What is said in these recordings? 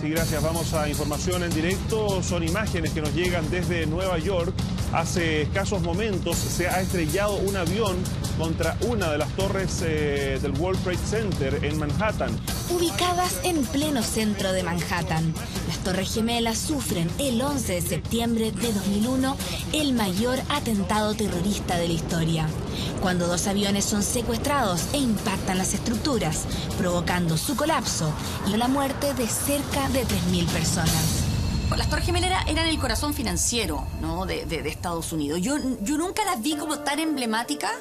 Sí, gracias. Vamos a información en directo. Son imágenes que nos llegan desde Nueva York. Hace escasos momentos se ha estrellado un avión contra una de las torres del World Trade Center en Manhattan. Ubicadas en pleno centro de Manhattan, las Torres Gemelas sufren el 11 de septiembre de 2001 el mayor atentado terrorista de la historia, cuando dos aviones son secuestrados e impactan las estructuras, provocando su colapso y la muerte de cerca de 3.000 personas. Las Torres Gemelas eran el corazón financiero, ¿no? de Estados Unidos. Yo nunca las vi como tan emblemáticas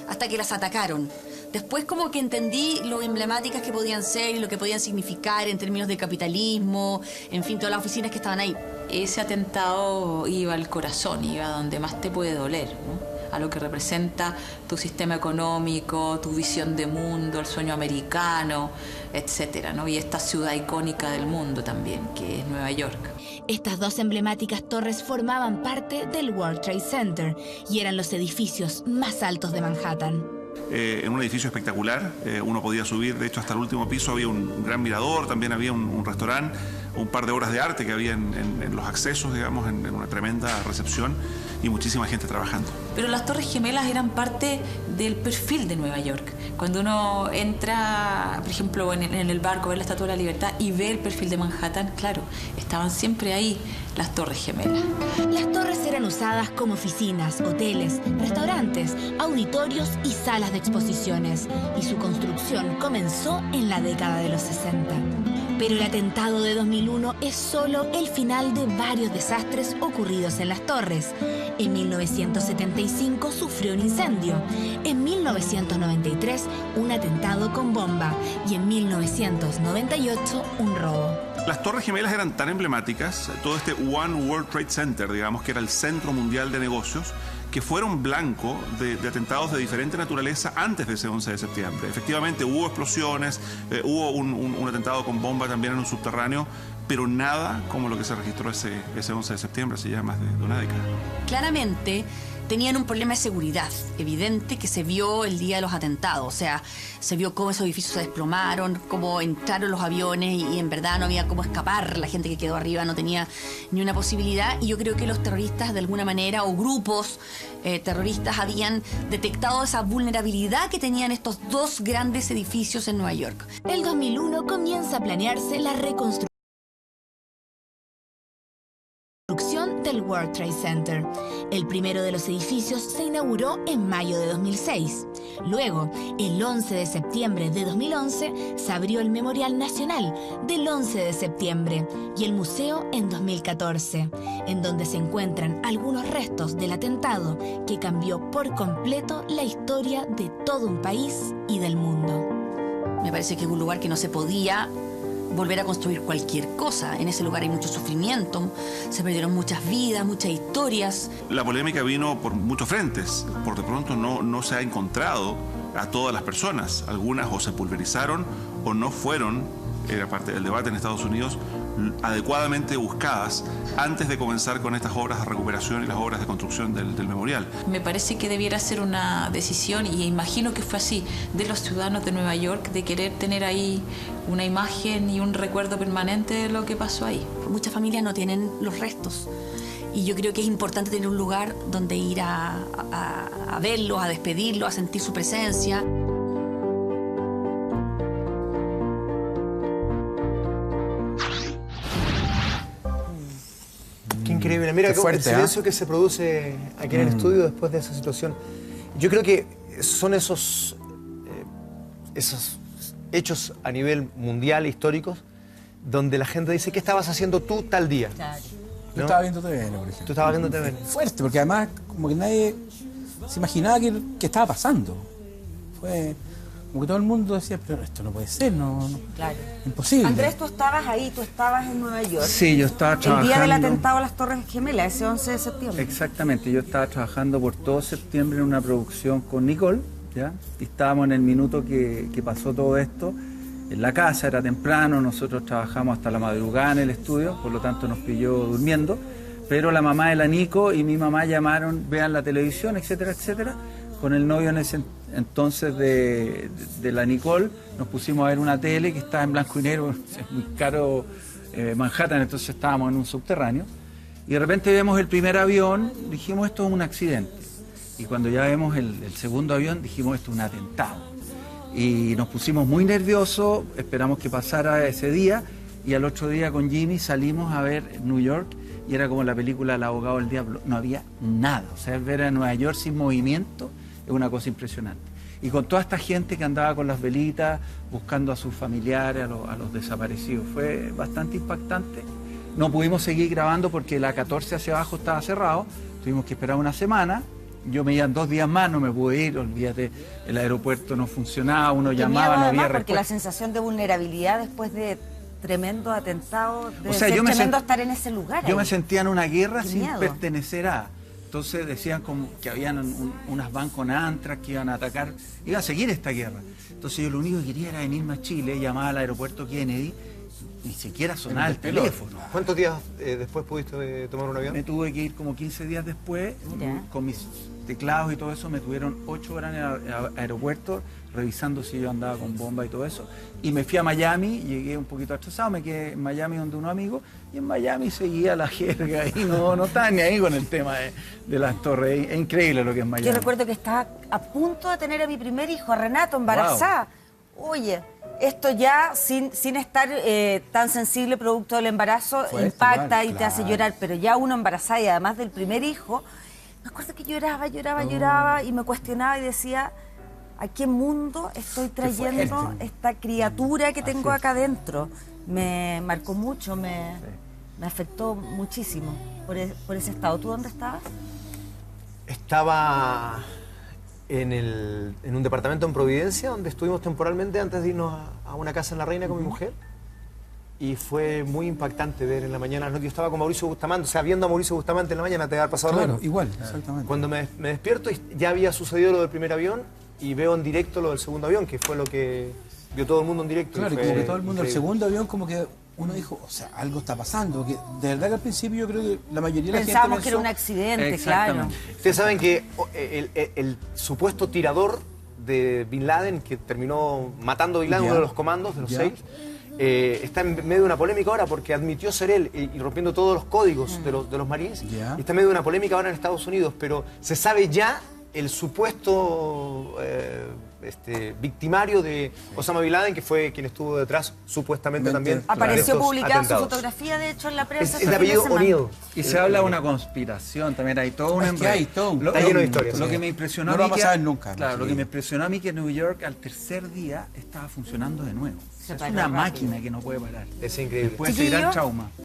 hasta que las atacaron. Después como que entendí lo emblemáticas que podían ser y lo que podían significar en términos de capitalismo, en fin, todas las oficinas que estaban ahí. Ese atentado iba al corazón, iba a donde más te puede doler, ¿no? A lo que representa tu sistema económico, tu visión de mundo, el sueño americano, etcétera, ¿no? Y esta ciudad icónica del mundo también, que es Nueva York. Estas dos emblemáticas torres formaban parte del World Trade Center y eran los edificios más altos de Manhattan. En un edificio espectacular, uno podía subir, de hecho hasta el último piso había un gran mirador, también había un restaurante, un par de obras de arte que había en los accesos, digamos, en una tremenda recepción y muchísima gente trabajando. Pero las Torres Gemelas eran parte del perfil de Nueva York. Cuando uno entra, por ejemplo, en el barco, ve la Estatua de la Libertad y ve el perfil de Manhattan, claro, estaban siempre ahí las Torres Gemelas. Las torres eran usadas como oficinas, hoteles, restaurantes, auditorios y salas de exposiciones, y su construcción comenzó en la década de los 60. Pero el atentado de 2001 es solo el final de varios desastres ocurridos en las torres. En 1975 sufrió un incendio, en 1993 un atentado con bomba y en 1998 un robo. Las Torres Gemelas eran tan emblemáticas, todo este One World Trade Center, digamos, que era el centro mundial de negocios, que fueron blanco de atentados de diferente naturaleza antes de ese 11 de septiembre. Efectivamente hubo explosiones, hubo un atentado con bomba también en un subterráneo, pero nada como lo que se registró ese 11 de septiembre, hace ya más de una década. Claramente tenían un problema de seguridad evidente que se vio el día de los atentados. O sea, se vio cómo esos edificios se desplomaron, cómo entraron los aviones y en verdad no había cómo escapar. La gente que quedó arriba no tenía ni una posibilidad. Y yo creo que los terroristas, de alguna manera, o grupos terroristas, habían detectado esa vulnerabilidad que tenían estos dos grandes edificios en Nueva York. El 2001 comienza a planearse la reconstrucción del World Trade Center. El primero de los edificios se inauguró en mayo de 2006. Luego, el 11 de septiembre de 2011, se abrió el Memorial Nacional del 11 de septiembre y el museo en 2014, en donde se encuentran algunos restos del atentado que cambió por completo la historia de todo un país y del mundo. Me parece que es un lugar que no se podía volver a construir cualquier cosa. En ese lugar hay mucho sufrimiento, se perdieron muchas vidas, muchas historias. La polémica vino por muchos frentes. Por de pronto no se ha encontrado a todas las personas. Algunas o se pulverizaron o no fueron, era parte del debate en Estados Unidos, adecuadamente buscadas antes de comenzar con estas obras de recuperación y las obras de construcción del memorial. Me parece que debiera ser una decisión, y imagino que fue así, de los ciudadanos de Nueva York, de querer tener ahí una imagen y un recuerdo permanente de lo que pasó ahí. Muchas familias no tienen los restos y yo creo que es importante tener un lugar donde ir a verlos, a despedirlos, a sentir su presencia. Qué increíble. Mira Qué fuerte, el silencio que se produce aquí en el estudio después de esa situación. Yo creo que son esos hechos a nivel mundial, históricos, donde la gente dice, ¿qué estabas haciendo tú tal día? Claro. ¿No? Yo estaba viendo TVN, por ejemplo. Tú estabas viendo TVN. Fuerte, porque además como que nadie se imaginaba que estaba pasando. Fue como que todo el mundo decía, pero esto no puede ser, no claro. Imposible. Andrés, tú estabas ahí, tú estabas en Nueva York. Sí, yo estaba trabajando. El día del atentado a las Torres Gemelas, ese 11 de septiembre. Exactamente, yo estaba trabajando por todo septiembre en una producción con Nicole, ¿ya? Y estábamos en el minuto que pasó todo esto. En la casa era temprano, nosotros trabajamos hasta la madrugada en el estudio, por lo tanto nos pilló durmiendo. Pero la mamá de la Nico y mi mamá llamaron, vean la televisión, etcétera, etcétera. Con el novio en ese entonces de la Nicole, nos pusimos a ver una tele que estaba en blanco y negro, es muy caro Manhattan, entonces estábamos en un subterráneo. Y de repente vemos el primer avión, dijimos esto es un accidente. Y cuando ya vemos el segundo avión, dijimos esto es un atentado. Y nos pusimos muy nerviosos, esperamos que pasara ese día. Y al otro día con Jimmy salimos a ver New York y era como la película El abogado del diablo. No había nada. O sea, ver a Nueva York sin movimiento es una cosa impresionante. Y con toda esta gente que andaba con las velitas buscando a sus familiares, a los desaparecidos. Fue bastante impactante. No pudimos seguir grabando porque la 14 hacia abajo estaba cerrado. Tuvimos que esperar una semana. Yo me iban 2 días más, no me pude ir, olvídate, el aeropuerto no funcionaba, uno llamaba, no había respuesta. Porque la sensación de vulnerabilidad después de tremendo atentado, o sea, tremendo estar en ese lugar. Yo me sentía en una guerra sin miedo. pertenecer a. Entonces decían como que habían unas van con Antras que iban a atacar, iban a seguir esta guerra. Entonces yo lo único que quería era venirme a Chile, llamaba al aeropuerto Kennedy, ni siquiera sonaba el teléfono. ¿Cuántos días después pudiste tomar un avión? Me tuve que ir como 15 días después, con mis teclados y todo eso, me tuvieron 8 horas en el aeropuerto, revisando si yo andaba con bomba y todo eso. Y me fui a Miami, llegué un poquito atrasado, me quedé en Miami donde unos amigos, y en Miami seguía la jerga y no estaba ni ahí con el tema de las torres. Es increíble lo que es Miami. Yo recuerdo que estaba a punto de tener a mi primer hijo, a Renato, embarazada. Wow. Oye, esto ya sin estar tan sensible producto del embarazo, impacta y te hace llorar, pero ya uno embarazada y además del primer hijo, me acuerdo que lloraba y me cuestionaba y decía, ¿a qué mundo estoy trayendo esta criatura que tengo acá adentro? Me marcó mucho, me afectó muchísimo por ese estado. ¿Tú dónde estabas? Estaba en un departamento en Providencia, donde estuvimos temporalmente antes de irnos a una casa en La Reina con mi mujer. Y fue muy impactante ver en la mañana, yo estaba con Mauricio Bustamante, o sea, viendo a Mauricio Bustamante en la mañana, te había pasado Claro, igual, exactamente. Cuando me despierto, ya había sucedido lo del primer avión y veo en directo lo del segundo avión, que fue lo que vio todo el mundo en directo. Claro, y como que todo el mundo, increíble. el segundo avión, como que uno dijo, o sea, algo está pasando. Que de verdad que al principio yo creo que la mayoría de la gente pensábamos que era un accidente, claro. Ustedes saben que el supuesto tirador de Bin Laden, que terminó matando a Bin Laden, uno de los comandos de los 6, está en medio de una polémica ahora porque admitió ser él y rompiendo todos los códigos de los marines. Y está en medio de una polémica ahora en Estados Unidos, pero se sabe ya el supuesto victimario de Osama Bin Laden, que fue quien estuvo detrás supuestamente también. Apareció publicada su fotografía, de hecho, en la prensa. Es de apellido O'Neill. Y se habla de una conspiración también, hay todo un Está lleno de historias. Lo que me impresionó no a mí lo va a pasar nunca. Claro, lo que me impresionó a mí que New York al tercer día estaba funcionando de nuevo. Es una máquina que no puede parar. Es increíble. Después seguirá el trauma.